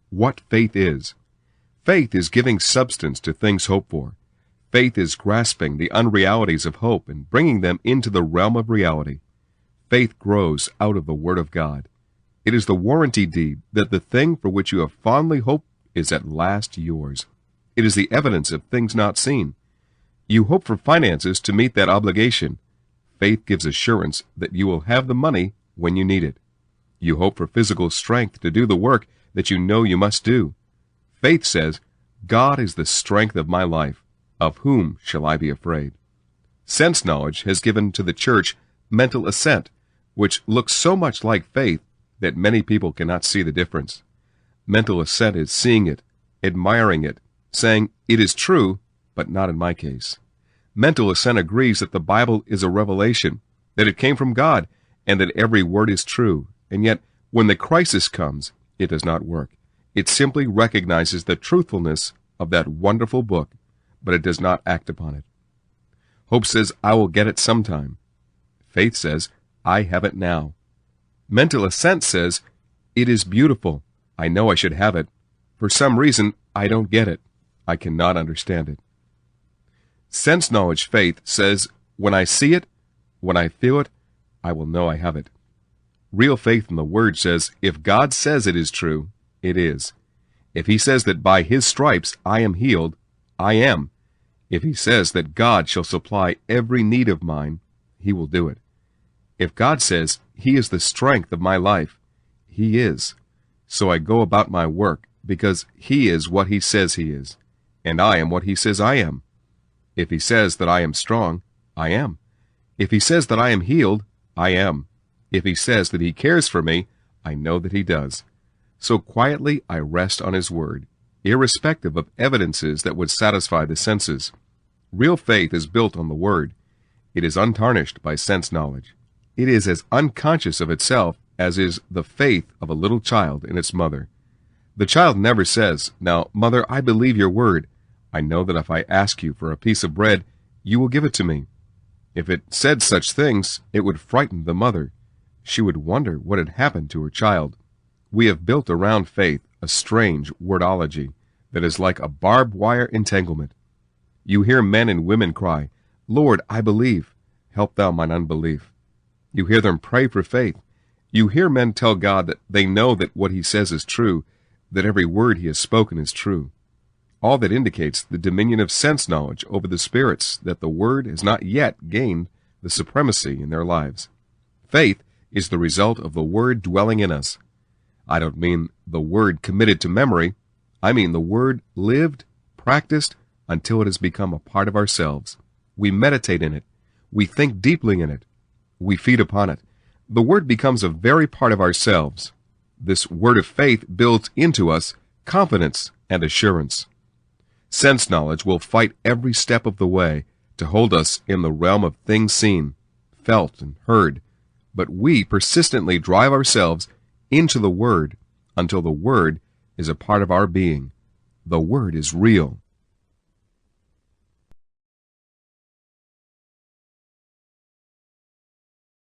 What faith is. Faith is giving substance to things hoped for. Faith is grasping the unrealities of hope and bringing them into the realm of reality. Faith grows out of the Word of God. It is the warranty deed that the thing for which you have fondly hoped is at last yours. It is the evidence of things not seen. You hope for finances to meet that obligation. Faith gives assurance that you will have the money when you need it. You hope for physical strength to do the work that you know you must do. Faith says, God is the strength of my life. Of whom shall I be afraid? Sense knowledge has given to the church mental assent, which looks so much like faith that many people cannot see the difference. Mental assent is seeing it, admiring it, saying, it is true, but not in my case. Mental assent agrees that the Bible is a revelation, that it came from God, and that every word is true. And yet, when the crisis comes, it does not work. It simply recognizes the truthfulness of that wonderful book, but it does not act upon it. Hope says, I will get it sometime. Faith says, I have it now. Mental assent says, it is beautiful. I know I should have it. For some reason, I don't get it. I cannot understand it. Sense knowledge faith says, when I see it, when I feel it, I will know I have it. Real faith in the Word says, if God says it is true, it is. If He says that by His stripes I am healed, I am. If He says that God shall supply every need of mine, He will do it. If God says He is the strength of my life, He is. So I go about my work because He is what He says He is, and I am what He says I am. If He says that I am strong, I am. If He says that I am healed, I am. If He says that He cares for me, I know that He does. So quietly I rest on His Word, irrespective of evidences that would satisfy the senses. Real faith is built on the Word. It is untarnished by sense knowledge. It is as unconscious of itself as is the faith of a little child in its mother. The child never says, now, Mother, I believe your word. I know that if I ask you for a piece of bread, you will give it to me. If it said such things, it would frighten the mother. She would wonder what had happened to her child. We have built around faith a strange wordology that is like a barbed wire entanglement. You hear men and women cry, Lord, I believe. Help thou mine unbelief. You hear them pray for faith. You hear men tell God that they know that what He says is true, that every word He has spoken is true. All that indicates the dominion of sense knowledge over the spirits, that the Word has not yet gained the supremacy in their lives. Faith is the result of the Word dwelling in us. I don't mean the Word committed to memory. I mean the Word lived, practiced, until it has become a part of ourselves. We meditate in it. We think deeply in it. We feed upon it. The Word becomes a very part of ourselves. This word of faith builds into us confidence and assurance. Sense knowledge will fight every step of the way to hold us in the realm of things seen, felt, and heard, but we persistently drive ourselves into the Word until the Word is a part of our being. The Word is real.